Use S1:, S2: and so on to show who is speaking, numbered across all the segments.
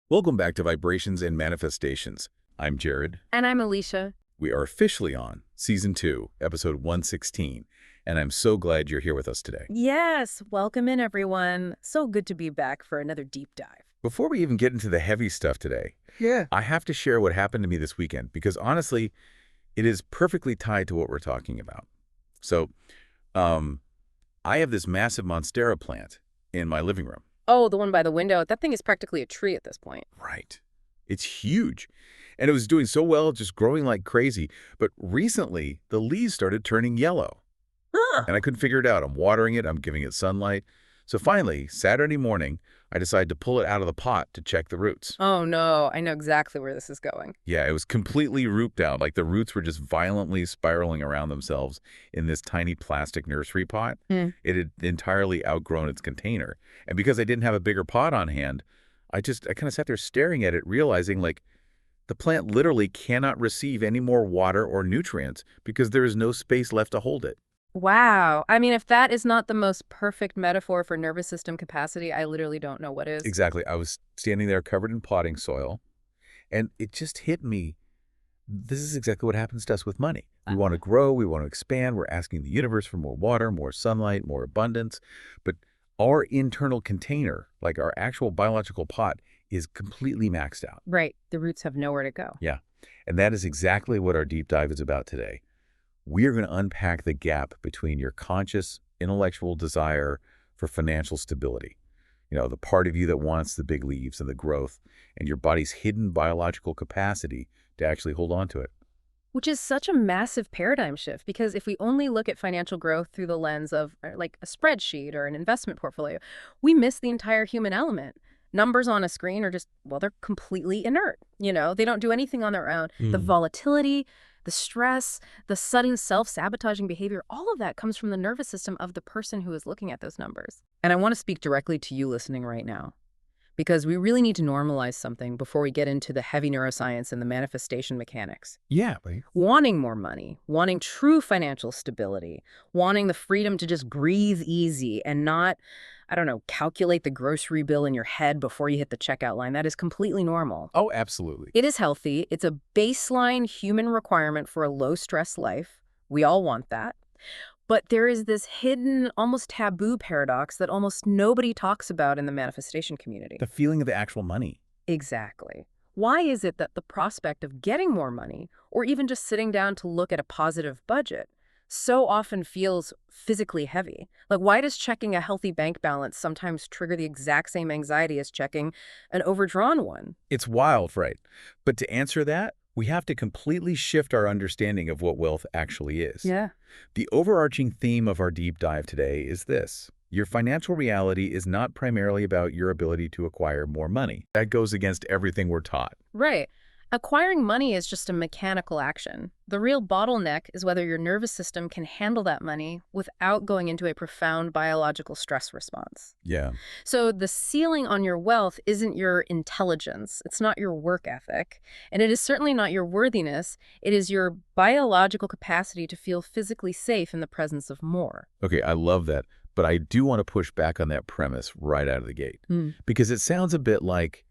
S1: Welcome back to Vibrations and Manifestations. I'm Jared.
S2: And I'm Alicia.
S1: We are officially on Season 2, Episode 116, and I'm so glad you're here with us today.
S2: Yes, welcome in, everyone. So good to be back for another deep dive.
S1: Before we even get into the heavy stuff today, I have to share what happened to me this weekend because honestly, it is perfectly tied to what we're talking about. So, I have this massive Monstera plant in my living room.
S2: Oh, the one by the window. That thing is practically a tree at this point.
S1: Right. It's huge. And it was doing so well, just growing like crazy. But recently, the leaves started turning yellow. And I couldn't figure it out. I'm watering it. I'm giving it sunlight. So finally, Saturday morning, I decided to pull it out of the pot to check the roots.
S2: Oh, no. I know exactly where this is going.
S1: Yeah, it was completely root out. Like the roots were just violently spiraling around themselves in this tiny plastic nursery pot. It had entirely outgrown its container. And because I didn't have a bigger pot on hand, I kind of sat there staring at it, realizing like the plant literally cannot receive any more water or nutrients because there is no space left to hold it.
S2: Wow. I mean, if that is not the most perfect metaphor for nervous system capacity, I literally don't know what is.
S1: Exactly. I was standing there covered in potting soil, and it just hit me. This is exactly what happens to us with money. We want to grow. We want to expand. We're asking the universe for more water, more sunlight, more abundance. But our internal container, like our actual biological pot, is completely maxed out.
S2: Right. The roots have nowhere to go.
S1: Yeah. And that is exactly what our deep dive is about today. We're going to unpack the gap between your conscious, intellectual desire for financial stability, the part of you that wants the big leaves and the growth, and your body's hidden biological capacity to actually hold on to it.
S2: Which is such a massive paradigm shift, because if we only look at financial growth through the lens of like a spreadsheet or an investment portfolio, we miss the entire human element. Numbers on a screen are just, well, they're completely inert. They don't do anything on their own. The volatility, the stress, the sudden self-sabotaging behavior, all of that comes from the nervous system of the person who is looking at those numbers. And I want to speak directly to you listening right now, because we really need to normalize something before we get into the heavy neuroscience and the manifestation mechanics.
S1: Yeah. Right.
S2: Wanting more money, wanting true financial stability, wanting the freedom to just breathe easy and not, calculate the grocery bill in your head before you hit the checkout line. That is completely normal.
S1: Oh, absolutely.
S2: It is healthy. It's a baseline human requirement for a low-stress life. We all want that. But there is this hidden, almost taboo paradox that almost nobody talks about in the manifestation community.
S1: The feeling of the actual money.
S2: Exactly. Why is it that the prospect of getting more money, or even just sitting down to look at a positive budget, so often feels physically heavy? Like, why does checking a healthy bank balance sometimes trigger the exact same anxiety as checking an overdrawn one?
S1: It's wild, right? But to answer that, we have to completely shift our understanding of what wealth actually is.
S2: Yeah.
S1: The overarching theme of our deep dive today is this. Your financial reality is not primarily about your ability to acquire more money. That goes against everything we're taught.
S2: Right. Acquiring money is just a mechanical action. The real bottleneck is whether your nervous system can handle that money without going into a profound biological stress response.
S1: Yeah.
S2: So the ceiling on your wealth isn't your intelligence. It's not your work ethic. And it is certainly not your worthiness. It is your biological capacity to feel physically safe in the presence of more.
S1: Okay, I love that. But I do want to push back on that premise right out of the gate. Because it sounds a bit like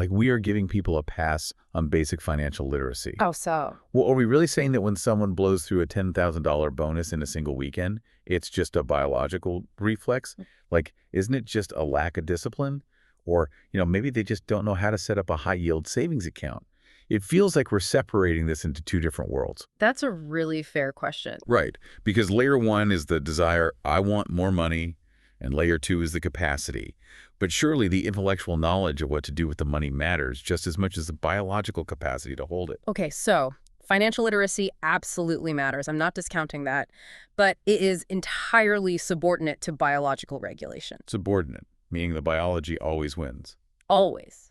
S1: we are giving people a pass on basic financial literacy.
S2: Oh, so?
S1: Well, are we really saying that when someone blows through a $10,000 bonus in a single weekend, it's just a biological reflex? Like, isn't it just a lack of discipline? Or, maybe they just don't know how to set up a high-yield savings account. It feels like we're separating this into two different worlds.
S2: That's a really fair question.
S1: Right, because layer one is the desire, I want more money, and layer two is the capacity. But surely the intellectual knowledge of what to do with the money matters just as much as the biological capacity to hold it.
S2: Okay, so financial literacy absolutely matters. I'm not discounting that, but it is entirely subordinate to biological regulation.
S1: Subordinate, meaning the biology always wins.
S2: Always.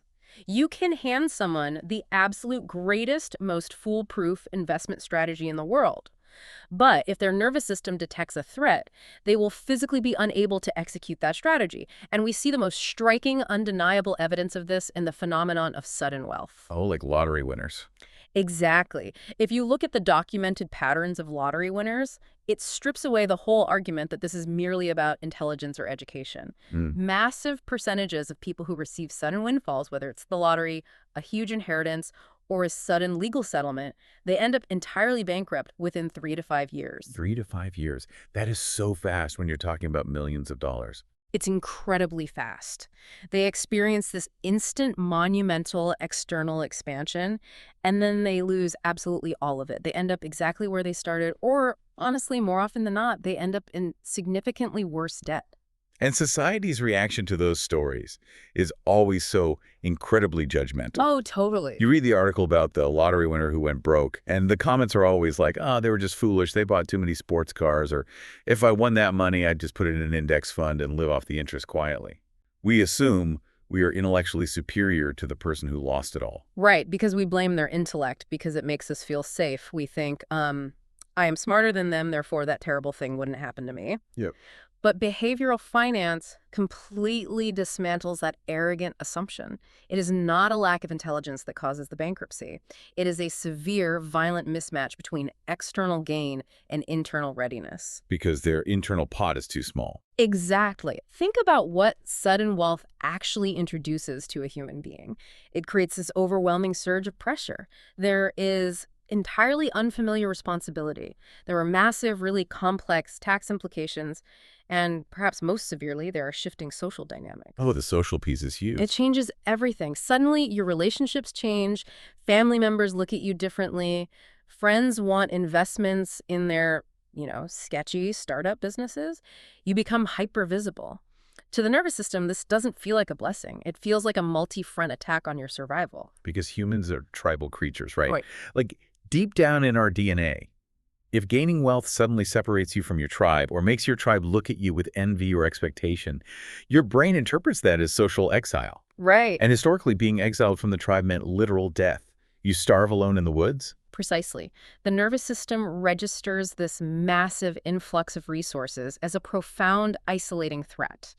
S2: You can hand someone the absolute greatest, most foolproof investment strategy in the world. But if their nervous system detects a threat, they will physically be unable to execute that strategy. And we see the most striking, undeniable evidence of this in the phenomenon of sudden wealth.
S1: Oh, like lottery winners.
S2: Exactly. If you look at the documented patterns of lottery winners, it strips away the whole argument that this is merely about intelligence or education.
S1: Mm.
S2: Massive percentages of people who receive sudden windfalls, whether it's the lottery, a huge inheritance, or a sudden legal settlement, they end up entirely bankrupt within 3 to 5 years.
S1: 3 to 5 years. That is so fast when you're talking about millions of dollars.
S2: It's incredibly fast. They experience this instant monumental external expansion, and then they lose absolutely all of it. They end up exactly where they started, or honestly, more often than not, they end up in significantly worse debt.
S1: And society's reaction to those stories is always so incredibly judgmental.
S2: Oh, totally.
S1: You read the article about the lottery winner who went broke, and the comments are always like, oh, they were just foolish. They bought too many sports cars. Or if I won that money, I'd just put it in an index fund and live off the interest quietly. We assume we are intellectually superior to the person who lost it all.
S2: Right, because we blame their intellect because it makes us feel safe. We think, I am smarter than them, therefore that terrible thing wouldn't happen to me.
S1: Yep.
S2: But behavioral finance completely dismantles that arrogant assumption. It is not a lack of intelligence that causes the bankruptcy. It is a severe, violent mismatch between external gain and internal readiness.
S1: Because their internal pot is too small.
S2: Exactly. Think about what sudden wealth actually introduces to a human being. It creates this overwhelming surge of pressure. There is entirely unfamiliar responsibility. There are massive, really complex tax implications, and perhaps most severely, there are shifting social dynamics.
S1: Oh, the social piece is huge.
S2: It changes everything. Suddenly, your relationships change, family members look at you differently, friends want investments in their, sketchy startup businesses. You become hyper-visible. To the nervous system, this doesn't feel like a blessing. It feels like a multi-front attack on your survival.
S1: Because humans are tribal creatures, right?
S2: Right.
S1: Like, deep down in our DNA, if gaining wealth suddenly separates you from your tribe or makes your tribe look at you with envy or expectation, your brain interprets that as social exile.
S2: Right.
S1: And historically, being exiled from the tribe meant literal death. You starve alone in the woods?
S2: Precisely. The nervous system registers this massive influx of resources as a profound, isolating threat.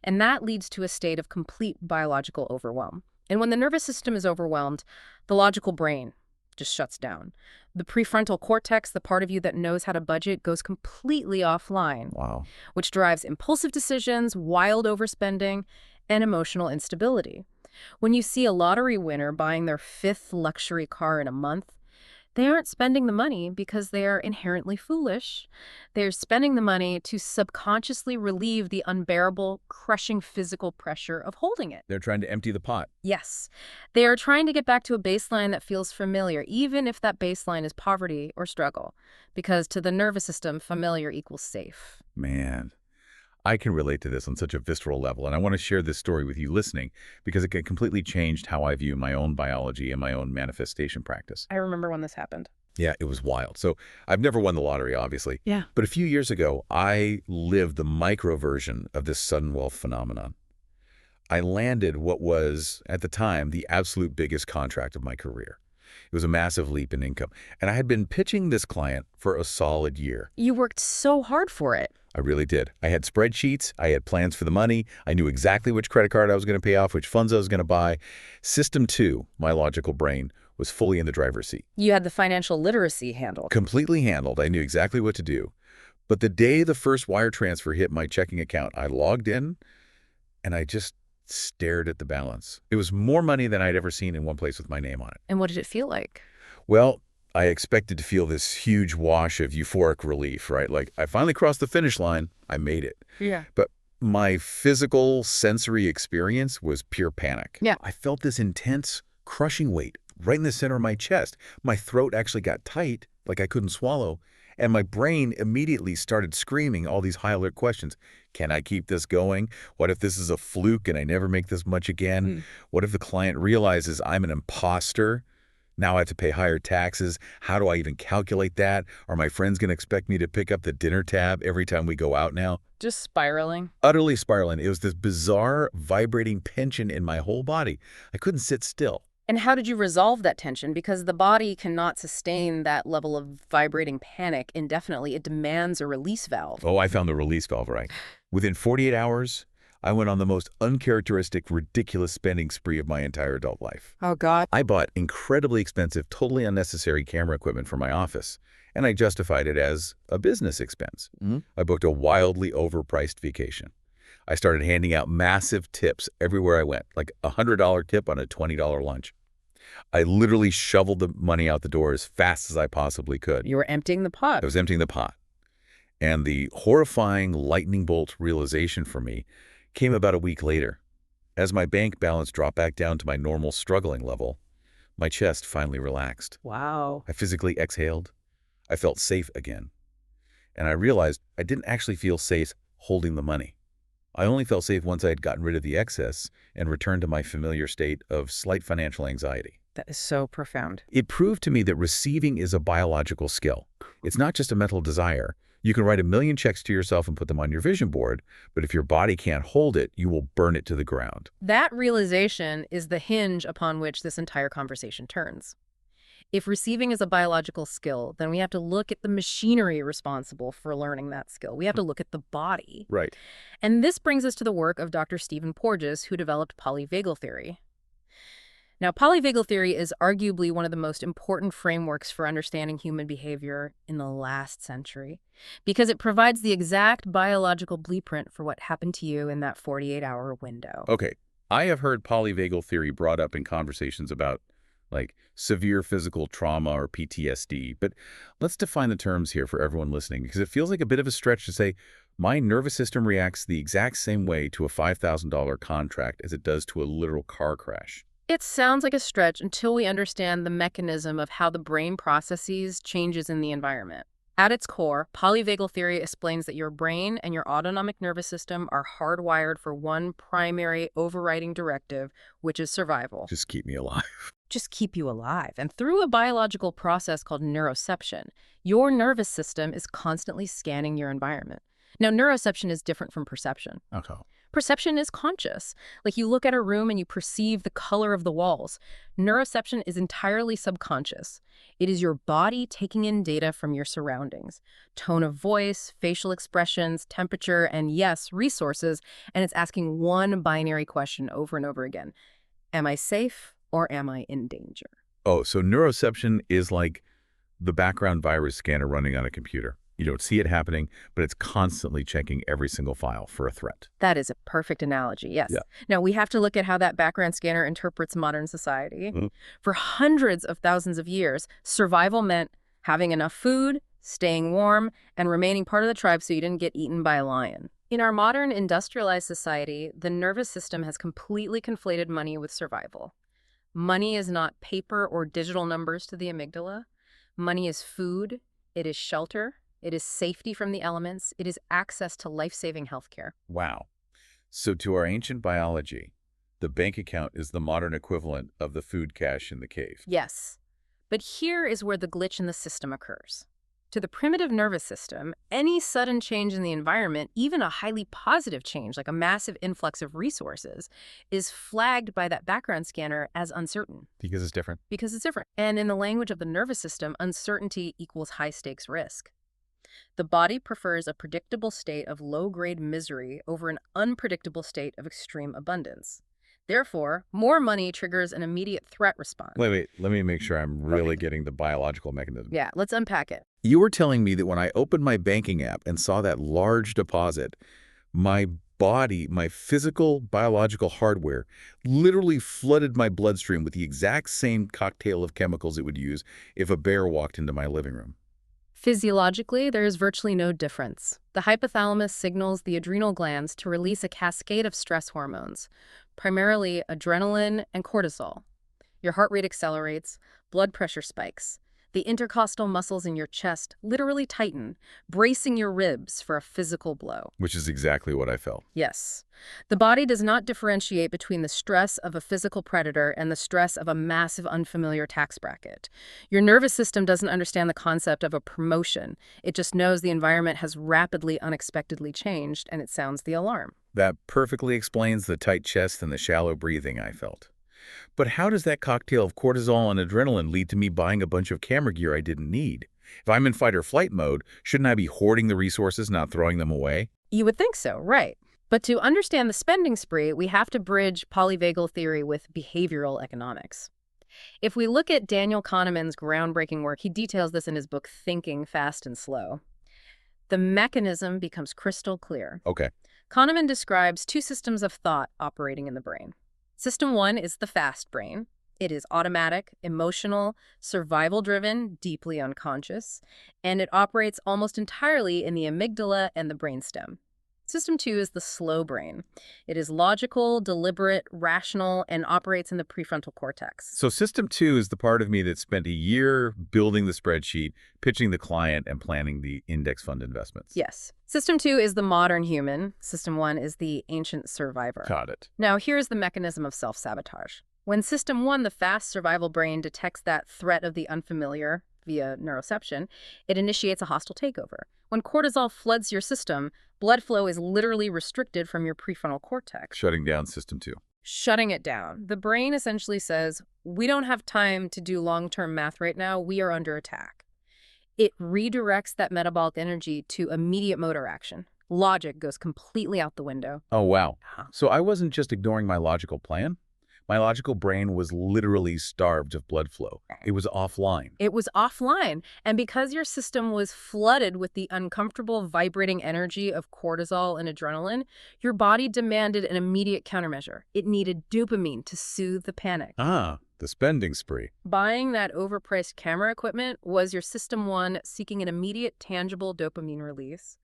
S2: And that leads to a state of complete biological overwhelm. And when the nervous system is overwhelmed, the logical brain just shuts down. The prefrontal cortex, the part of you that knows how to budget, goes completely offline.
S1: Wow.
S2: Which drives impulsive decisions, wild overspending, and emotional instability. When you see a lottery winner buying their 5th luxury car in a month, they aren't spending the money because they are inherently foolish. They're spending the money to subconsciously relieve the unbearable, crushing physical pressure of holding it.
S1: They're trying to empty the pot.
S2: Yes. They are trying to get back to a baseline that feels familiar, even if that baseline is poverty or struggle. Because to the nervous system, familiar equals safe.
S1: Man, I can relate to this on such a visceral level, and I want to share this story with you listening because it completely changed how I view my own biology and my own manifestation practice.
S2: I remember when this happened.
S1: Yeah, it was wild. So I've never won the lottery, obviously.
S2: Yeah.
S1: But a few years ago, I lived the micro version of this sudden wealth phenomenon. I landed what was, at the time, the absolute biggest contract of my career. It was a massive leap in income. And I had been pitching this client for a solid year.
S2: You worked so hard for it.
S1: I really did. I had spreadsheets. I had plans for the money. I knew exactly which credit card I was going to pay off, which funds I was going to buy. System 2, my logical brain, was fully in the driver's seat.
S2: You had the financial literacy handled.
S1: Completely handled. I knew exactly what to do. But the day the first wire transfer hit my checking account, I logged in and I just stared at the balance. It was more money than I'd ever seen in one place with my name on it.
S2: And what did it feel like?
S1: Well, I expected to feel this huge wash of euphoric relief, right? Like, I finally crossed the finish line. I made it.
S2: Yeah.
S1: But my physical sensory experience was pure panic.
S2: Yeah.
S1: I felt this intense, crushing weight right in the center of my chest. My throat actually got tight, like I couldn't swallow. And my brain immediately started screaming all these high-alert questions. Can I keep this going? What if this is a fluke and I never make this much again? What if the client realizes I'm an imposter? Now I have to pay higher taxes. How do I even calculate that? Are my friends going to expect me to pick up the dinner tab every time we go out now?
S2: Just spiraling.
S1: Utterly spiraling. It was this bizarre, vibrating tension in my whole body. I couldn't sit still.
S2: And how did you resolve that tension? Because the body cannot sustain that level of vibrating panic indefinitely. It demands a release valve.
S1: Oh, I found the release valve, right. Within 48 hours, I went on the most uncharacteristic, ridiculous spending spree of my entire adult life.
S2: Oh, God.
S1: I bought incredibly expensive, totally unnecessary camera equipment for my office, and I justified it as a business expense. I booked a wildly overpriced vacation. I started handing out massive tips everywhere I went, like a $100 tip on a $20 lunch. I literally shoveled the money out the door as fast as I possibly could.
S2: You were emptying the pot.
S1: I was emptying the pot. And the horrifying lightning bolt realization for me came about a week later. As my bank balance dropped back down to my normal struggling level, my chest finally relaxed.
S2: Wow.
S1: I physically exhaled. I felt safe again. And I realized I didn't actually feel safe holding the money. I only felt safe once I had gotten rid of the excess and returned to my familiar state of slight financial anxiety.
S2: That is so profound.
S1: It proved to me that receiving is a biological skill. It's not just a mental desire. You can write 1,000,000 checks to yourself and put them on your vision board, but if your body can't hold it, you will burn it to the ground.
S2: That realization is the hinge upon which this entire conversation turns. If receiving is a biological skill, then we have to look at the machinery responsible for learning that skill. We have to look at the body.
S1: Right.
S2: And this brings us to the work of Dr. Stephen Porges, who developed polyvagal theory. Now, polyvagal theory is arguably one of the most important frameworks for understanding human behavior in the last century because it provides the exact biological blueprint for what happened to you in that 48-hour window.
S1: Okay. I have heard polyvagal theory brought up in conversations about like severe physical trauma or PTSD, but let's define the terms here for everyone listening because it feels like a bit of a stretch to say my nervous system reacts the exact same way to a $5,000 contract as it does to a literal car crash.
S2: It sounds like a stretch until we understand the mechanism of how the brain processes changes in the environment. At its core, polyvagal theory explains that your brain and your autonomic nervous system are hardwired for one primary overriding directive, which is survival.
S1: Just keep me alive.
S2: Just keep you alive. And through a biological process called neuroception, your nervous system is constantly scanning your environment. Now, neuroception is different from perception.
S1: Okay.
S2: Perception is conscious. Like you look at a room and you perceive the color of the walls. Neuroception is entirely subconscious. It is your body taking in data from your surroundings. Tone of voice, facial expressions, temperature, and yes, resources. And it's asking one binary question over and over again. Am I safe or am I in danger?
S1: Oh, so neuroception is like the background virus scanner running on a computer. You don't see it happening, but it's constantly checking every single file for a threat.
S2: That is a perfect analogy, yes.
S1: Yeah.
S2: Now, we have to look at how that background scanner interprets modern society. For hundreds of thousands of years, survival meant having enough food, staying warm, and remaining part of the tribe so you didn't get eaten by a lion. In our modern industrialized society, the nervous system has completely conflated money with survival. Money is not paper or digital numbers to the amygdala. Money is food, it is shelter, it is safety from the elements. It is access to life-saving healthcare.
S1: Wow. So to our ancient biology, the bank account is the modern equivalent of the food cache in the cave.
S2: Yes. But here is where the glitch in the system occurs. To the primitive nervous system, any sudden change in the environment, even a highly positive change like a massive influx of resources, is flagged by that background scanner as uncertain.
S1: Because it's different.
S2: Because it's different. And in the language of the nervous system, uncertainty equals high-stakes risk. The body prefers a predictable state of low-grade misery over an unpredictable state of extreme abundance. Therefore, more money triggers an immediate threat response.
S1: Wait. Let me make sure I'm really getting the biological mechanism.
S2: Yeah, let's unpack it.
S1: You were telling me that when I opened my banking app and saw that large deposit, my body, my physical biological hardware, literally flooded my bloodstream with the exact same cocktail of chemicals it would use if a bear walked into my living room.
S2: Physiologically, there is virtually no difference. The hypothalamus signals the adrenal glands to release a cascade of stress hormones, primarily adrenaline and cortisol. Your heart rate accelerates, blood pressure spikes. The intercostal muscles in your chest literally tighten, bracing your ribs for a physical blow.
S1: Which is exactly what I felt.
S2: Yes. The body does not differentiate between the stress of a physical predator and the stress of a massive unfamiliar tax bracket. Your nervous system doesn't understand the concept of a promotion. It just knows the environment has rapidly, unexpectedly changed, and it sounds the alarm.
S1: That perfectly explains the tight chest and the shallow breathing I felt. But how does that cocktail of cortisol and adrenaline lead to me buying a bunch of camera gear I didn't need? If I'm in fight or flight mode, shouldn't I be hoarding the resources, not throwing them away?
S2: You would think so, right. But to understand the spending spree, we have to bridge polyvagal theory with behavioral economics. If we look at Daniel Kahneman's groundbreaking work, he details this in his book, Thinking Fast and Slow. The mechanism becomes crystal clear.
S1: Okay.
S2: Kahneman describes two systems of thought operating in the brain. System one is the fast brain. It is automatic, emotional, survival-driven, deeply unconscious, and it operates almost entirely in the amygdala and the brainstem. System two is the slow brain. It is logical, deliberate, rational, and operates in the prefrontal cortex.
S1: So system 2 is the part of me that spent a year building the spreadsheet, pitching the client, and planning the index fund investments.
S2: Yes. System two is the modern human. System one is the ancient survivor.
S1: Got it.
S2: Now, here's the mechanism of self-sabotage. When system one, the fast survival brain, detects that threat of the unfamiliar via neuroception, it initiates a hostile takeover. When cortisol floods your system, blood flow is literally restricted from your prefrontal cortex.
S1: Shutting down system 2.
S2: Shutting it down. The brain essentially says, we don't have time to do long-term math right now. We are under attack. It redirects that metabolic energy to immediate motor action. Logic goes completely out the window.
S1: Oh, wow. So I wasn't just ignoring my logical plan. My logical brain was literally starved of blood flow. It was offline.
S2: It was offline. And because your system was flooded with the uncomfortable vibrating energy of cortisol and adrenaline, your body demanded an immediate countermeasure. It needed dopamine to soothe the panic.
S1: Ah, the spending spree.
S2: Buying that overpriced camera equipment was your system one seeking an immediate, tangible dopamine release.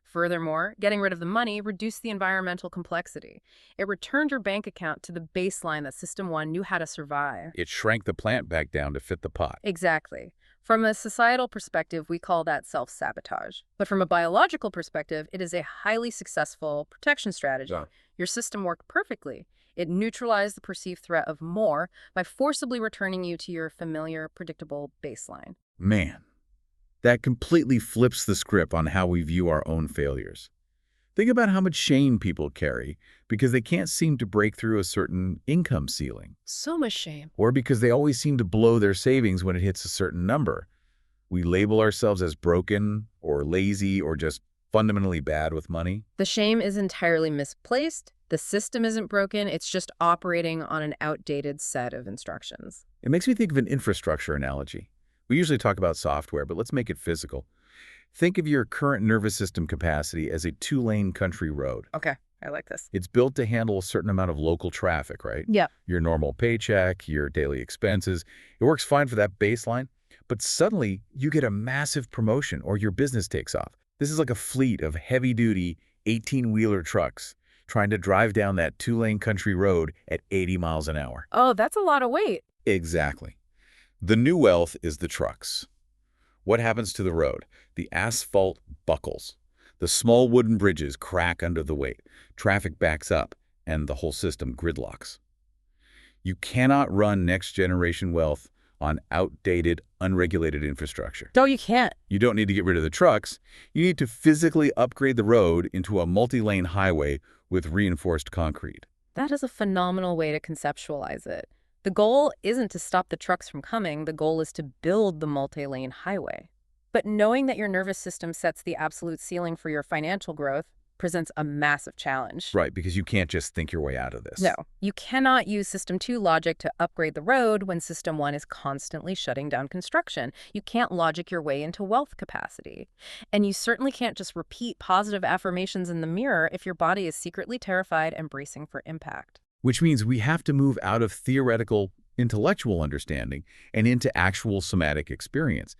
S2: Furthermore, getting rid of the money reduced the environmental complexity. It returned your bank account to the baseline that System 1 knew how to survive.
S1: It shrank the plant back down to fit the pot.
S2: Exactly. From a societal perspective, we call that self-sabotage. But from a biological perspective, it is a highly successful protection strategy.
S1: Yeah.
S2: Your system worked perfectly. It neutralized the perceived threat of more by forcibly returning you to your familiar, predictable baseline.
S1: Man, that completely flips the script on how we view our own failures. Think about how much shame people carry because they can't seem to break through a certain income ceiling.
S2: So much shame.
S1: Or because they always seem to blow their savings when it hits a certain number. We label ourselves as broken or lazy or just fundamentally bad with money.
S2: The shame is entirely misplaced. The system isn't broken. It's just operating on an outdated set of instructions.
S1: It makes me think of an infrastructure analogy. We usually talk about software, but let's make it physical. Think of your current nervous system capacity as a 2-lane country road.
S2: Okay, I like this.
S1: It's built to handle a certain amount of local traffic, right?
S2: Yeah.
S1: Your normal paycheck, your daily expenses. It works fine for that baseline, but suddenly you get a massive promotion or your business takes off. This is like a fleet of heavy-duty 18-wheeler trucks trying to drive down that 2-lane country road at 80 miles an hour.
S2: Oh, that's a lot of weight.
S1: Exactly. The new wealth is the trucks. What happens to the road? The asphalt buckles. The small wooden bridges crack under the weight. Traffic backs up, and the whole system gridlocks. You cannot run next-generation wealth on outdated, unregulated infrastructure.
S2: No, you can't.
S1: You don't need to get rid of the trucks. You need to physically upgrade the road into a multi-lane highway with reinforced concrete.
S2: That is a phenomenal way to conceptualize it. The goal isn't to stop the trucks from coming. The goal is to build the multi-lane highway. But knowing that your nervous system sets the absolute ceiling for your financial growth presents a massive challenge.
S1: Right, because you can't just think your way out of this.
S2: No, you cannot use System 2 logic to upgrade the road when System 1 is constantly shutting down construction. You can't logic your way into wealth capacity. And you certainly can't just repeat positive affirmations in the mirror if your body is secretly terrified and bracing for impact.
S1: Which means we have to move out of theoretical, intellectual understanding and into actual somatic experience.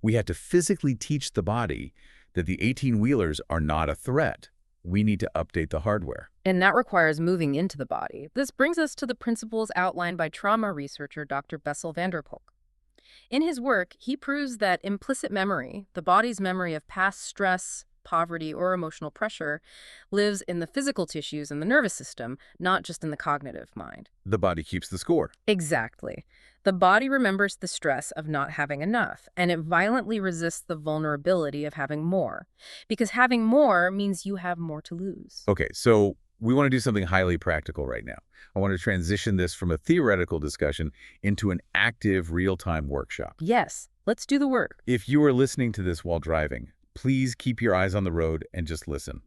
S1: We have to physically teach the body that the 18-wheelers are not a threat. We need to update the hardware.
S2: And that requires moving into the body. This brings us to the principles outlined by trauma researcher Dr. Bessel van der Kolk. In his work, he proves that implicit memory, the body's memory of past stress, poverty, or emotional pressure, lives in the physical tissues and the nervous system, not just in the cognitive mind.
S1: The body keeps the score.
S2: Exactly. The body remembers the stress of not having enough, and it violently resists the vulnerability of having more. Because having more means you have more to lose.
S1: Okay, so we want to do something highly practical right now. I want to transition this from a theoretical discussion into an active, real-time workshop.
S2: Yes, let's do the work.
S1: If you are listening to this while driving, please keep your eyes on the road and just listen.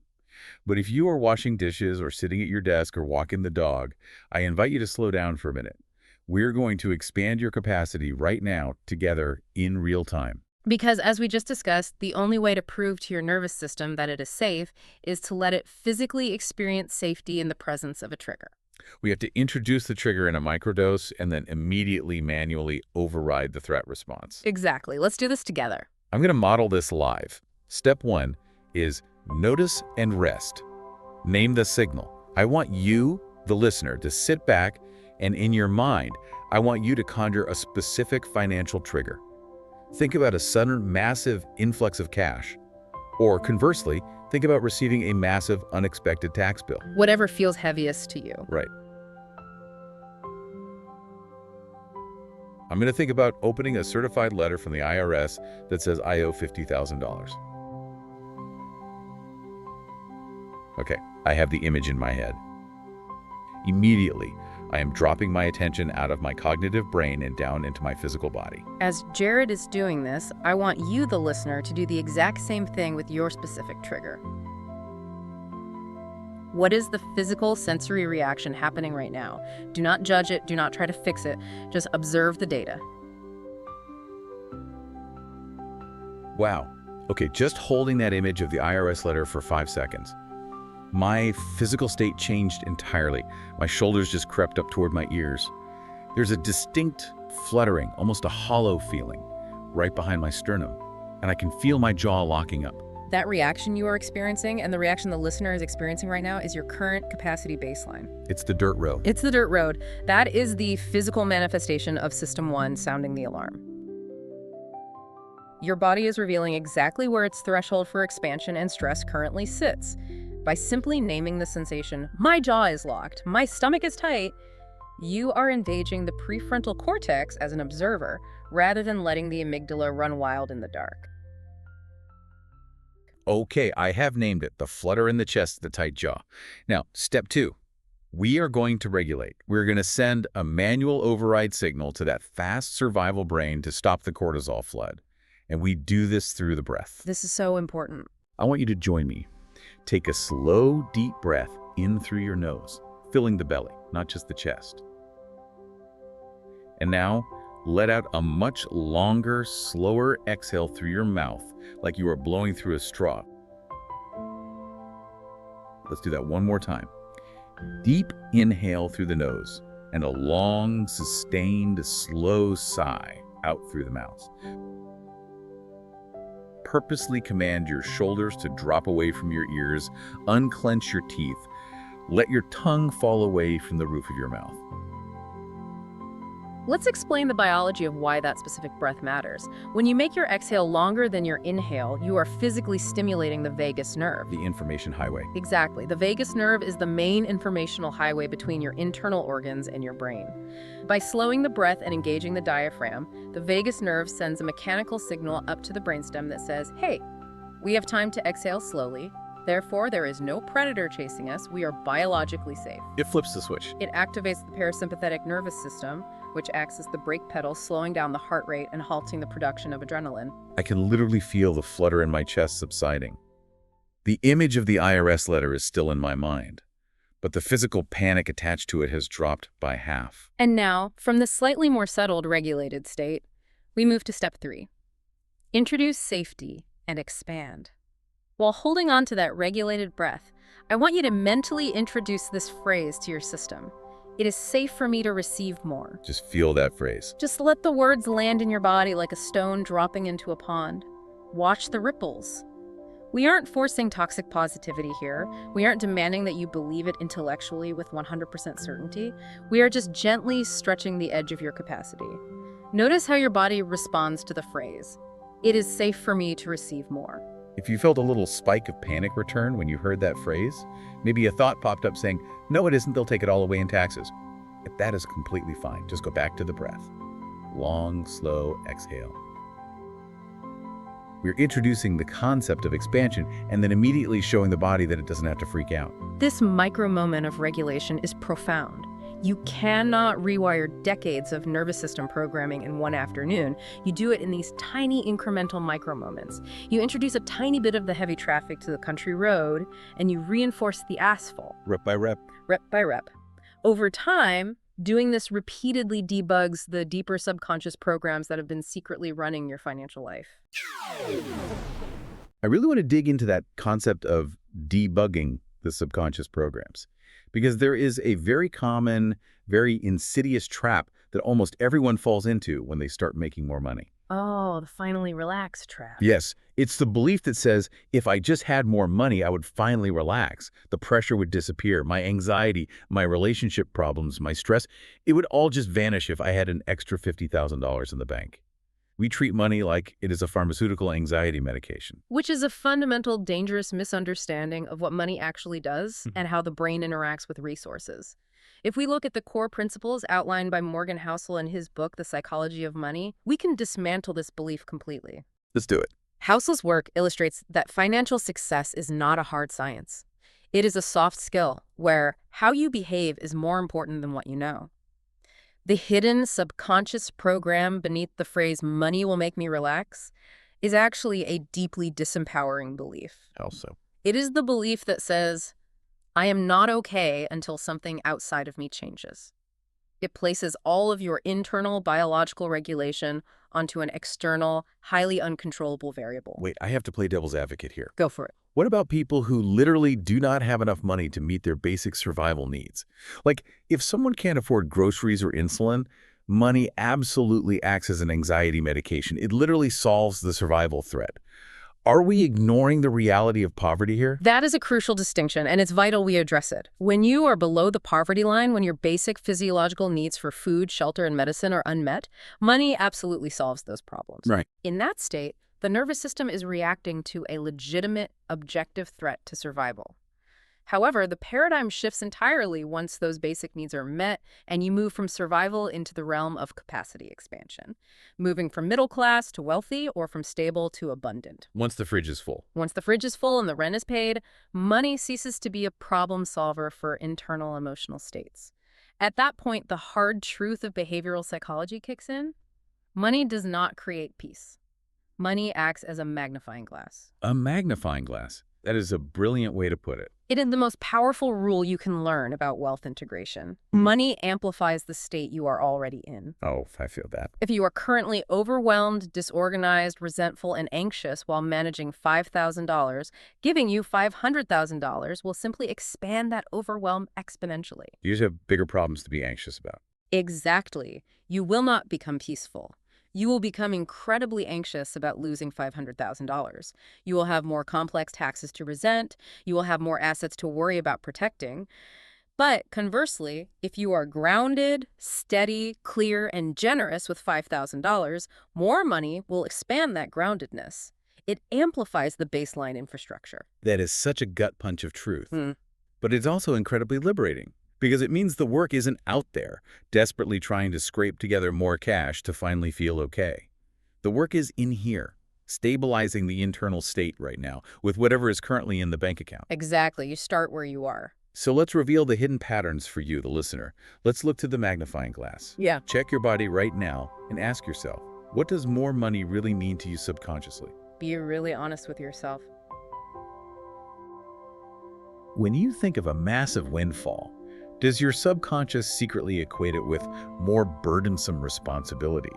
S1: But if you are washing dishes or sitting at your desk or walking the dog, I invite you to slow down for a minute. We're going to expand your capacity right now together in real time.
S2: Because as we just discussed, the only way to prove to your nervous system that it is safe is to let it physically experience safety in the presence of a trigger.
S1: We have to introduce the trigger in a microdose and then immediately manually override the threat response.
S2: Exactly. Let's do this together.
S1: I'm going to model this live. Step 1 is notice and rest. Name the signal. I want you, the listener, to sit back and in your mind, I want you to conjure a specific financial trigger. Think about a sudden massive influx of cash. Or conversely, think about receiving a massive unexpected tax bill.
S2: Whatever feels heaviest to you.
S1: Right. I'm going to think about opening a certified letter from the IRS that says I owe $50,000. Okay, I have the image in my head. Immediately, I am dropping my attention out of my cognitive brain and down into my physical body.
S2: As Jared is doing this, I want you, the listener, to do the exact same thing with your specific trigger. What is the physical sensory reaction happening right now? Do not judge it. Do not try to fix it. Just observe the data.
S1: Wow. Okay, just holding that image of the IRS letter for 5 seconds. My physical state changed entirely. My shoulders just crept up toward my ears. There's a distinct fluttering, almost a hollow feeling, right behind my sternum, and I can feel my jaw locking up.
S2: That reaction you are experiencing and the reaction the listener is experiencing right now is your current capacity baseline.
S1: It's the dirt road.
S2: It's the dirt road. That is the physical manifestation of System 1 sounding the alarm. Your body is revealing exactly where its threshold for expansion and stress currently sits. By simply naming the sensation, my jaw is locked, my stomach is tight, you are engaging the prefrontal cortex as an observer rather than letting the amygdala run wild in the dark.
S1: Okay, I have named it, the flutter in the chest, the tight jaw. Now, step 2. We are going to regulate. We're going to send a manual override signal to that fast survival brain to stop the cortisol flood. And we do this through the breath.
S2: This is so important.
S1: I want you to join me. Take a slow, deep breath in through your nose, filling the belly, not just the chest. And now, let out a much longer, slower exhale through your mouth, like you are blowing through a straw. Let's do that one more time. Deep inhale through the nose, and a long, sustained, slow sigh out through the mouth. Purposely command your shoulders to drop away from your ears, unclench your teeth, let your tongue fall away from the roof of your mouth.
S2: Let's explain the biology of why that specific breath matters. When you make your exhale longer than your inhale, you are physically stimulating the vagus nerve.
S1: The information highway.
S2: Exactly. The vagus nerve is the main informational highway between your internal organs and your brain. By slowing the breath and engaging the diaphragm, the vagus nerve sends a mechanical signal up to the brainstem that says, hey, we have time to exhale slowly. Therefore, there is no predator chasing us. We are biologically safe.
S1: It flips the switch.
S2: It activates the parasympathetic nervous system, which acts as the brake pedal, slowing down the heart rate and halting the production of adrenaline.
S1: I can literally feel the flutter in my chest subsiding. The image of the IRS letter is still in my mind, but the physical panic attached to it has dropped by half.
S2: And now, from the slightly more settled, regulated state, we move to step 3. Introduce safety and expand. While holding on to that regulated breath, I want you to mentally introduce this phrase to your system. It is safe for me to receive more.
S1: Just feel that phrase.
S2: Just let the words land in your body like a stone dropping into a pond. Watch the ripples. We aren't forcing toxic positivity here. We aren't demanding that you believe it intellectually with 100% certainty. We are just gently stretching the edge of your capacity. Notice how your body responds to the phrase. It is safe for me to receive more.
S1: If you felt a little spike of panic return when you heard that phrase, maybe a thought popped up saying, no, it isn't, they'll take it all away in taxes. If that is completely fine. Just go back to the breath. Long, slow exhale. We're introducing the concept of expansion and then immediately showing the body that it doesn't have to freak out.
S2: This micro moment of regulation is profound. You cannot rewire decades of nervous system programming in one afternoon. You do it in these tiny incremental micro moments. You introduce a tiny bit of the heavy traffic to the country road, and you reinforce the asphalt.
S1: Rep by rep.
S2: Rep by rep. Over time, doing this repeatedly debugs the deeper subconscious programs that have been secretly running your financial life.
S1: I really want to dig into that concept of debugging the subconscious programs, because there is a very common, very insidious trap that almost everyone falls into when they start making more money.
S2: Oh, the finally relax trap.
S1: Yes, it's the belief that says, if I just had more money, I would finally relax. The pressure would disappear. My anxiety, my relationship problems, my stress, it would all just vanish if I had an extra $50,000 in the bank. We treat money like it is a pharmaceutical anxiety medication.
S2: Which is a fundamental, dangerous misunderstanding of what money actually does and how the brain interacts with resources. If we look at the core principles outlined by Morgan Housel in his book, The Psychology of Money, we can dismantle this belief completely.
S1: Let's do it.
S2: Housel's work illustrates that financial success is not a hard science. It is a soft skill where how you behave is more important than what you know. The hidden subconscious program beneath the phrase "money will make me relax" is actually a deeply disempowering belief.
S1: How so?
S2: It is the belief that says, I am not okay until something outside of me changes. It places all of your internal biological regulation onto an external, highly uncontrollable variable.
S1: Wait, I have to play devil's advocate here.
S2: Go for it.
S1: What about people who literally do not have enough money to meet their basic survival needs? Like, if someone can't afford groceries or insulin, money absolutely acts as an anxiety medication. It literally solves the survival threat. Are we ignoring the reality of poverty here?
S2: That is a crucial distinction, and it's vital we address it. When you are below the poverty line, when your basic physiological needs for food, shelter, and medicine are unmet, money absolutely solves those problems.
S1: Right.
S2: In that state, the nervous system is reacting to a legitimate, objective threat to survival. However, the paradigm shifts entirely once those basic needs are met and you move from survival into the realm of capacity expansion, moving from middle class to wealthy or from stable to abundant.
S1: Once the fridge is full.
S2: Once the fridge is full and the rent is paid, money ceases to be a problem solver for internal emotional states. At that point, the hard truth of behavioral psychology kicks in. Money does not create peace. Money acts as a magnifying glass.
S1: A magnifying glass. That is a brilliant way to put it.
S2: It is the most powerful rule you can learn about wealth integration. Money amplifies the state you are already in.
S1: Oh, I feel that.
S2: If you are currently overwhelmed, disorganized, resentful, and anxious while managing $5,000, giving you $500,000 will simply expand that overwhelm exponentially.
S1: You just have bigger problems to be anxious about.
S2: Exactly. You will not become peaceful. You will become incredibly anxious about losing $500,000. You will have more complex taxes to resent. You will have more assets to worry about protecting. But conversely, if you are grounded, steady, clear, and generous with $5,000, more money will expand that groundedness. It amplifies the baseline infrastructure.
S1: That is such a gut punch of truth. But it's also incredibly liberating, because it means the work isn't out there, desperately trying to scrape together more cash to finally feel okay. The work is in here, stabilizing the internal state right now with whatever is currently in the bank account.
S2: Exactly. You start where you are.
S1: So let's reveal the hidden patterns for you, the listener. Let's look to the magnifying glass.
S2: Yeah.
S1: Check your body right now and ask yourself, what does more money really mean to you subconsciously?
S2: Be really honest with yourself.
S1: When you think of a massive windfall, does your subconscious secretly equate it with more burdensome responsibility?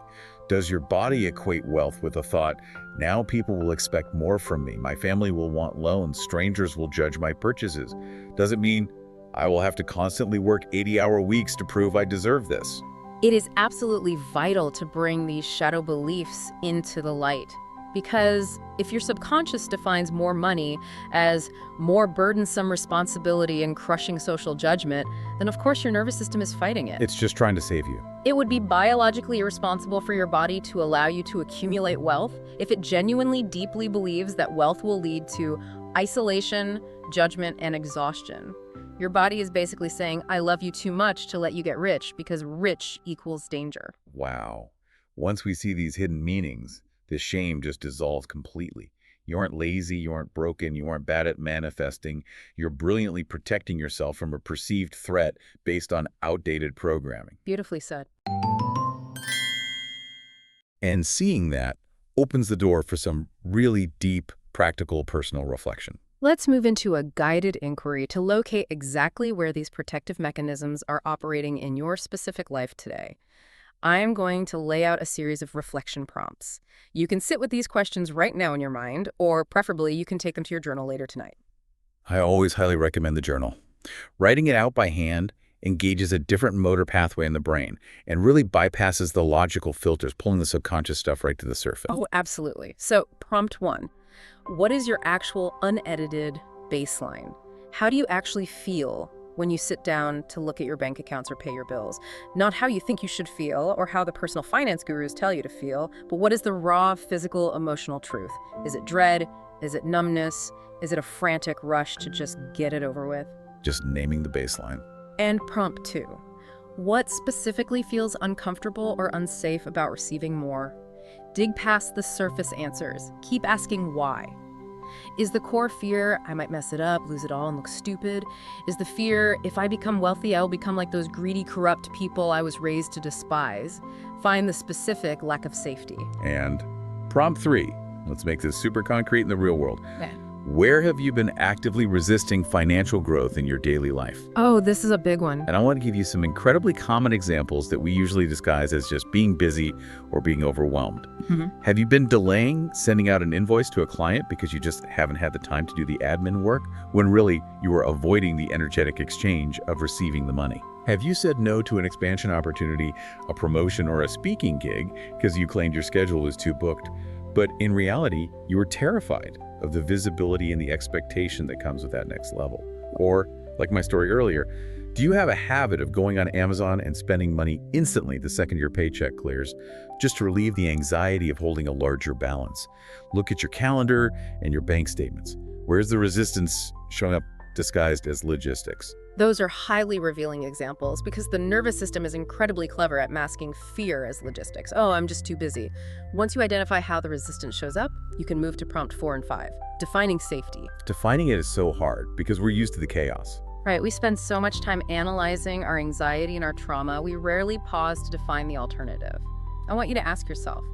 S1: Does your body equate wealth with a thought, now people will expect more from me, my family will want loans, strangers will judge my purchases? Does it mean I will have to constantly work 80-hour weeks to prove I deserve this?
S2: It is absolutely vital to bring these shadow beliefs into the light. Because if your subconscious defines more money as more burdensome responsibility and crushing social judgment, then of course your nervous system is fighting it.
S1: It's just trying to save you.
S2: It would be biologically irresponsible for your body to allow you to accumulate wealth if it genuinely deeply believes that wealth will lead to isolation, judgment, and exhaustion. Your body is basically saying, I love you too much to let you get rich, because rich equals danger.
S1: Wow. Once we see these hidden meanings, the shame just dissolves completely. You aren't lazy, you aren't broken, you aren't bad at manifesting. You're brilliantly protecting yourself from a perceived threat based on outdated programming.
S2: Beautifully said.
S1: And seeing that opens the door for some really deep, practical, personal reflection.
S2: Let's move into a guided inquiry to locate exactly where these protective mechanisms are operating in your specific life today. I'm going to lay out a series of reflection prompts. You can sit with these questions right now in your mind, or preferably you can take them to your journal later tonight.
S1: I always highly recommend the journal. Writing it out by hand engages a different motor pathway in the brain and really bypasses the logical filters, pulling the subconscious stuff right to the surface.
S2: Oh, absolutely. So, prompt 1. What is your actual unedited baseline? How do you actually feel when you sit down to look at your bank accounts or pay your bills? Not how you think you should feel or how the personal finance gurus tell you to feel, but what is the raw physical, emotional truth? Is it dread? Is it numbness? Is it a frantic rush to just get it over with?
S1: Just naming the baseline.
S2: And prompt 2. What specifically feels uncomfortable or unsafe about receiving more? Dig past the surface answers. Keep asking why. Is the core fear, I might mess it up, lose it all, and look stupid? Is the fear, if I become wealthy, I will become like those greedy, corrupt people I was raised to despise? Find the specific lack of safety.
S1: And prompt 3. Let's make this super concrete in the real world.
S2: Yeah.
S1: Where have you been actively resisting financial growth in your daily life?
S2: Oh, this is a big one.
S1: And I want to give you some incredibly common examples that we usually disguise as just being busy or being overwhelmed. Have you been delaying sending out an invoice to a client because you just haven't had the time to do the admin work, when really you are avoiding the energetic exchange of receiving the money? Have you said no to an expansion opportunity, a promotion, or a speaking gig because you claimed your schedule was too booked, but in reality, you were terrified of the visibility and the expectation that comes with that next level? Or, like my story earlier, do you have a habit of going on Amazon and spending money instantly the second your paycheck clears, just to relieve the anxiety of holding a larger balance? Look at your calendar and your bank statements. Where's the resistance showing up disguised as logistics?
S2: Those are highly revealing examples because the nervous system is incredibly clever at masking fear as logistics. Oh, I'm just too busy. Once you identify how the resistance shows up, you can move to prompt 4 and 5, defining safety.
S1: Defining it is so hard because we're used to the chaos.
S2: Right, we spend so much time analyzing our anxiety and our trauma, we rarely pause to define the alternative. I want you to ask yourself,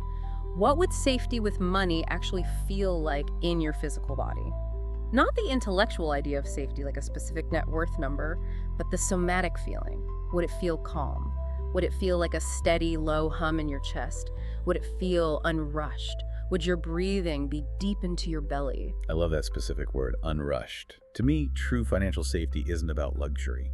S2: what would safety with money actually feel like in your physical body? Not the intellectual idea of safety, like a specific net worth number, but the somatic feeling. Would it feel calm? Would it feel like a steady, low hum in your chest? Would it feel unrushed? Would your breathing be deep into your belly?
S1: I love that specific word, unrushed. To me, true financial safety isn't about luxury.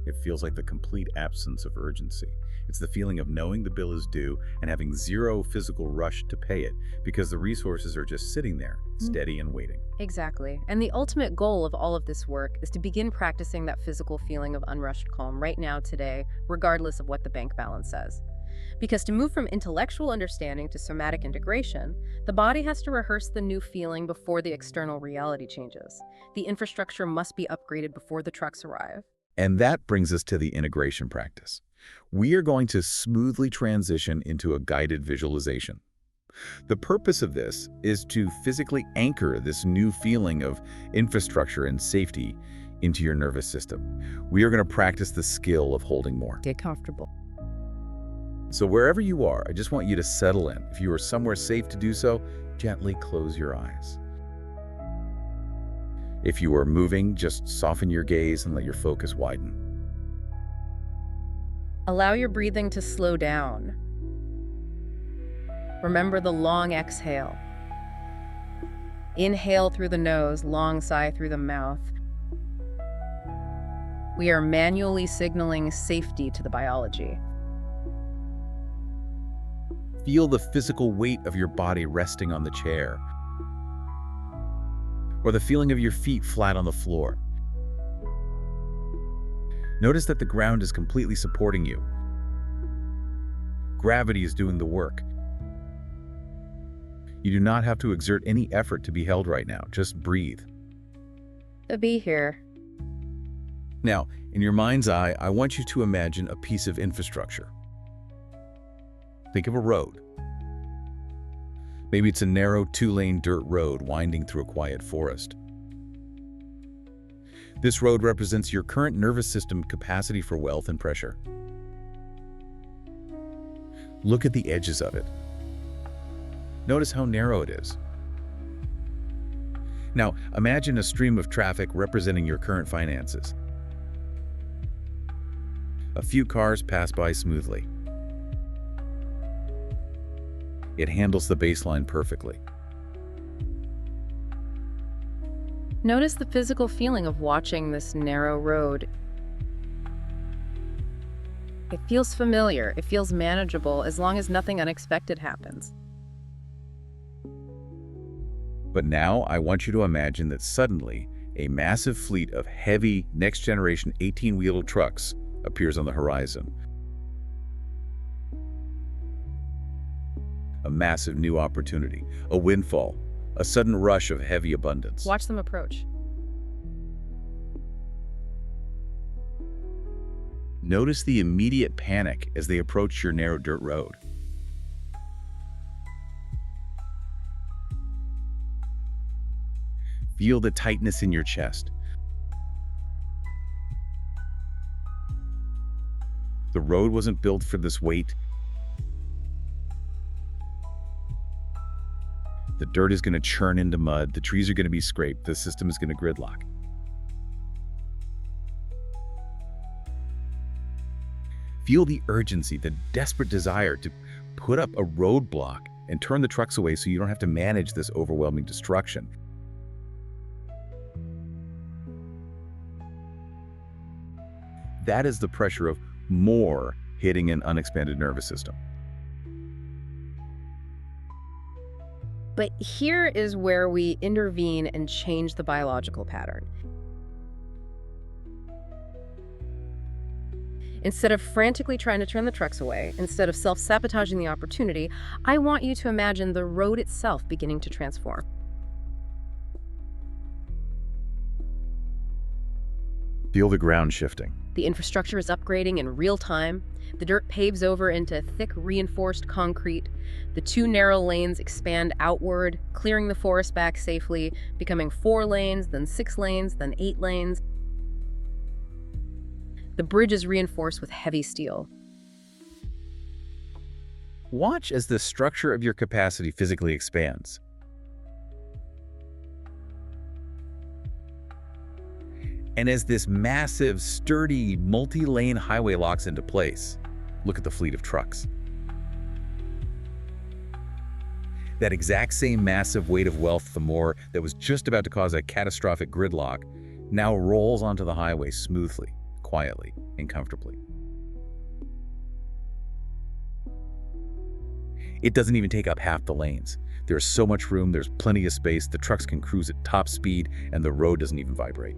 S1: It feels like the complete absence of urgency. It's the feeling of knowing the bill is due and having zero physical rush to pay it because the resources are just sitting there, steady and waiting.
S2: Exactly. And the ultimate goal of all of this work is to begin practicing that physical feeling of unrushed calm right now, today, regardless of what the bank balance says. Because to move from intellectual understanding to somatic integration, the body has to rehearse the new feeling before the external reality changes. The infrastructure must be upgraded before the trucks arrive.
S1: And that brings us to the integration practice. We are going to smoothly transition into a guided visualization. The purpose of this is to physically anchor this new feeling of infrastructure and safety into your nervous system. We are going to practice the skill of holding more.
S2: Get comfortable.
S1: So wherever you are, I just want you to settle in. If you are somewhere safe to do so, gently close your eyes. If you are moving, just soften your gaze and let your focus widen.
S2: Allow your breathing to slow down. Remember the long exhale. Inhale through the nose, long sigh through the mouth. We are manually signaling safety to the biology.
S1: Feel the physical weight of your body resting on the chair, or the feeling of your feet flat on the floor. Notice that the ground is completely supporting you. Gravity is doing the work. You do not have to exert any effort to be held right now. Just breathe.
S2: To be here.
S1: Now, in your mind's eye, I want you to imagine a piece of infrastructure. Think of a road. Maybe it's a narrow two-lane dirt road winding through a quiet forest. This road represents your current nervous system capacity for wealth and pressure. Look at the edges of it. Notice how narrow it is. Now, imagine a stream of traffic representing your current finances. A few cars pass by smoothly. It handles the baseline perfectly.
S2: Notice the physical feeling of watching this narrow road. It feels familiar, it feels manageable as long as nothing unexpected happens.
S1: But now I want you to imagine that suddenly a massive fleet of heavy, next-generation 18-wheeled trucks appears on the horizon. A massive new opportunity, a windfall, a sudden rush of heavy abundance.
S2: Watch them approach.
S1: Notice the immediate panic as they approach your narrow dirt road. Feel the tightness in your chest. The road wasn't built for this weight. The dirt is going to churn into mud, the trees are going to be scraped, the system is going to gridlock. Feel the urgency, the desperate desire to put up a roadblock and turn the trucks away so you don't have to manage this overwhelming destruction. That is the pressure of more hitting an unexpanded nervous system.
S2: But here is where we intervene and change the biological pattern. Instead of frantically trying to turn the trucks away, instead of self-sabotaging the opportunity, I want you to imagine the road itself beginning to transform.
S1: Feel the ground shifting.
S2: The infrastructure is upgrading in real time. The dirt paves over into thick, reinforced concrete. The two narrow lanes expand outward, clearing the forest back safely, becoming 4 lanes, then 6 lanes, then 8 lanes. The bridge is reinforced with heavy steel.
S1: Watch as the structure of your capacity physically expands. And as this massive, sturdy, multi-lane highway locks into place, look at the fleet of trucks. That exact same massive weight of wealth, the more that was just about to cause a catastrophic gridlock, now rolls onto the highway smoothly, quietly, and comfortably. It doesn't even take up half the lanes. There's so much room, there's plenty of space, the trucks can cruise at top speed, and the road doesn't even vibrate.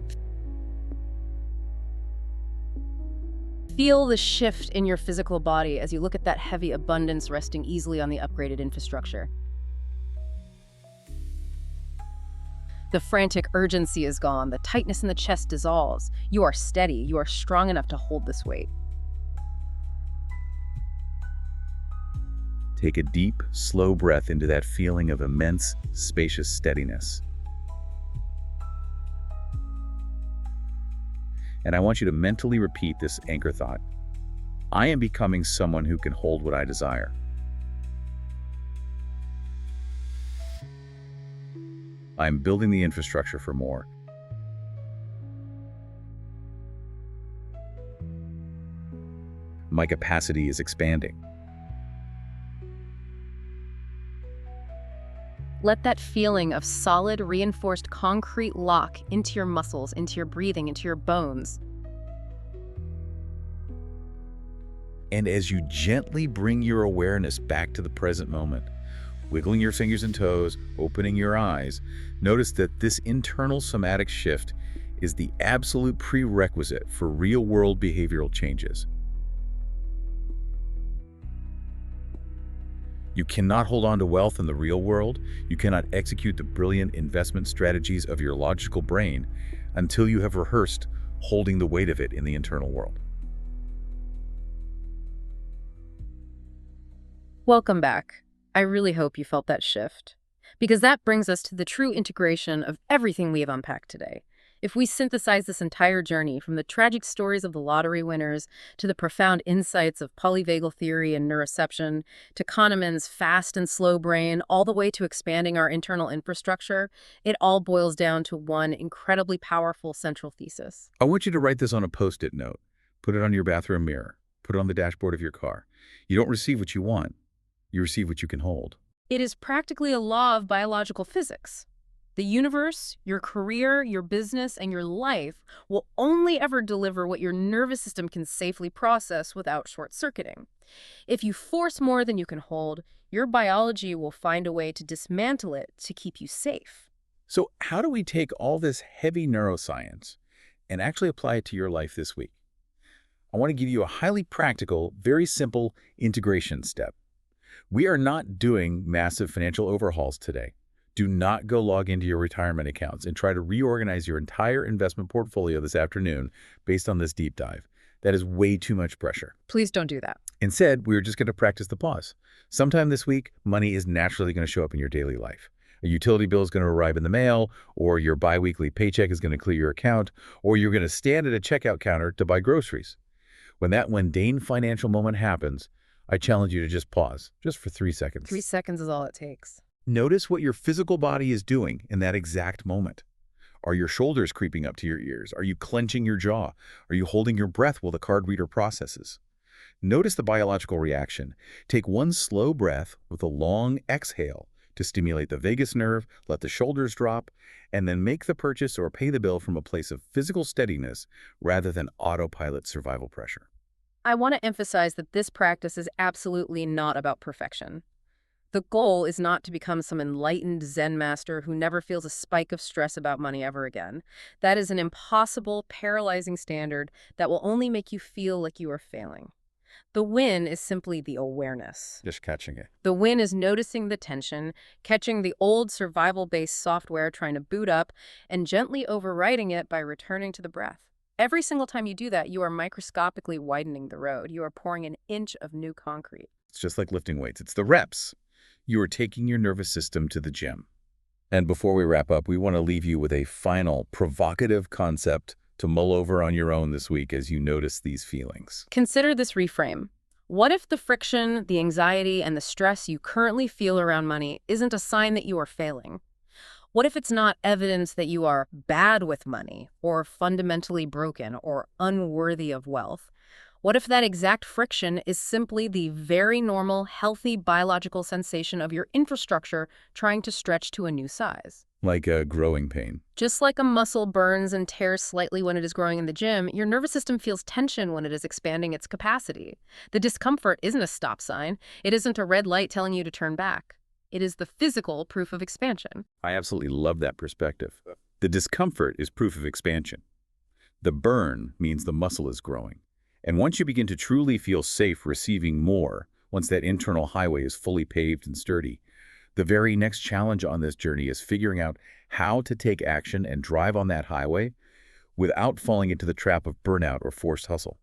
S2: Feel the shift in your physical body as you look at that heavy abundance resting easily on the upgraded infrastructure. The frantic urgency is gone, the tightness in the chest dissolves. You are steady, you are strong enough to hold this weight.
S1: Take a deep, slow breath into that feeling of immense, spacious steadiness. And I want you to mentally repeat this anchor thought. I am becoming someone who can hold what I desire. I'm building the infrastructure for more. My capacity is expanding.
S2: Let that feeling of solid, reinforced concrete lock into your muscles, into your breathing, into your bones.
S1: And as you gently bring your awareness back to the present moment, wiggling your fingers and toes, opening your eyes, notice that this internal somatic shift is the absolute prerequisite for real-world behavioral changes. You cannot hold on to wealth in the real world. You cannot execute the brilliant investment strategies of your logical brain until you have rehearsed holding the weight of it in the internal world.
S2: Welcome back. I really hope you felt that shift. Because that brings us to the true integration of everything we have unpacked today. If we synthesize this entire journey from the tragic stories of the lottery winners to the profound insights of polyvagal theory and neuroception to Kahneman's fast and slow brain, all the way to expanding our internal infrastructure, it all boils down to one incredibly powerful central thesis.
S1: I want you to write this on a Post-it note. Put it on your bathroom mirror. Put it on the dashboard of your car. You don't receive what you want. You receive what you can hold.
S2: It is practically a law of biological physics. The universe, your career, your business, and your life will only ever deliver what your nervous system can safely process without short-circuiting. If you force more than you can hold, your biology will find a way to dismantle it to keep you safe.
S1: So how do we take all this heavy neuroscience and actually apply it to your life this week? I want to give you a highly practical, very simple integration step. We are not doing massive financial overhauls today. Do not go log into your retirement accounts and try to reorganize your entire investment portfolio this afternoon based on this deep dive. That is way too much pressure.
S2: Please don't do that.
S1: Instead, we are just going to practice the pause. Sometime this week, money is naturally going to show up in your daily life. A utility bill is going to arrive in the mail, or your biweekly paycheck is going to clear your account, or you're going to stand at a checkout counter to buy groceries. When that mundane financial moment happens, I challenge you to just pause, just for 3 seconds.
S2: 3 seconds is all it takes.
S1: Notice what your physical body is doing in that exact moment. Are your shoulders creeping up to your ears? Are you clenching your jaw? Are you holding your breath while the card reader processes? Notice the biological reaction. Take one slow breath with a long exhale to stimulate the vagus nerve, let the shoulders drop, and then make the purchase or pay the bill from a place of physical steadiness rather than autopilot survival pressure.
S2: I want to emphasize that this practice is absolutely not about perfection. The goal is not to become some enlightened Zen master who never feels a spike of stress about money ever again. That is an impossible, paralyzing standard that will only make you feel like you are failing. The win is simply the awareness.
S1: Just catching it.
S2: The win is noticing the tension, catching the old survival-based software trying to boot up, and gently overriding it by returning to the breath. Every single time you do that, you are microscopically widening the road. You are pouring an inch of new concrete.
S1: It's just like lifting weights. It's the reps. You are taking your nervous system to the gym. And before we wrap up, we want to leave you with a final provocative concept to mull over on your own this week as you notice these feelings.
S2: Consider this reframe. What if the friction, the anxiety, and the stress you currently feel around money isn't a sign that you are failing? What if it's not evidence that you are bad with money, or fundamentally broken, or unworthy of wealth? What if that exact friction is simply the very normal, healthy biological sensation of your infrastructure trying to stretch to a new size?
S1: Like a growing pain.
S2: Just like a muscle burns and tears slightly when it is growing in the gym, your nervous system feels tension when it is expanding its capacity. The discomfort isn't a stop sign. It isn't a red light telling you to turn back. It is the physical proof of expansion.
S1: I absolutely love that perspective. The discomfort is proof of expansion. The burn means the muscle is growing. And once you begin to truly feel safe receiving more, once that internal highway is fully paved and sturdy, the very next challenge on this journey is figuring out how to take action and drive on that highway without falling into the trap of burnout or forced hustle.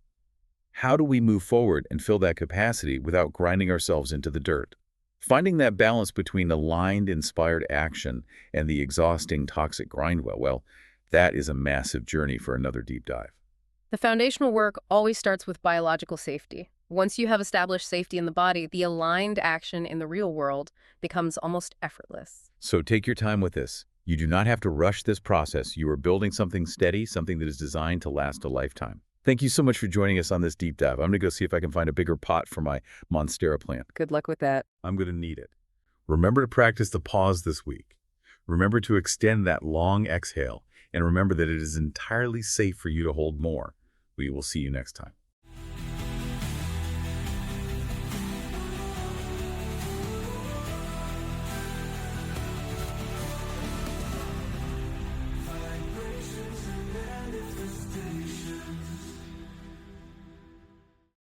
S1: How do we move forward and fill that capacity without grinding ourselves into the dirt? Finding that balance between aligned, inspired action and the exhausting, toxic grind well, that is a massive journey for another deep dive.
S2: The foundational work always starts with biological safety. Once you have established safety in the body, the aligned action in the real world becomes almost effortless.
S1: So take your time with this. You do not have to rush this process. You are building something steady, something that is designed to last a lifetime. Thank you so much for joining us on this deep dive. I'm going to go see if I can find a bigger pot for my Monstera plant.
S2: Good luck with that.
S1: I'm going to need it. Remember to practice the pause this week. Remember to extend that long exhale. And remember that it is entirely safe for you to hold more. We will see you next time.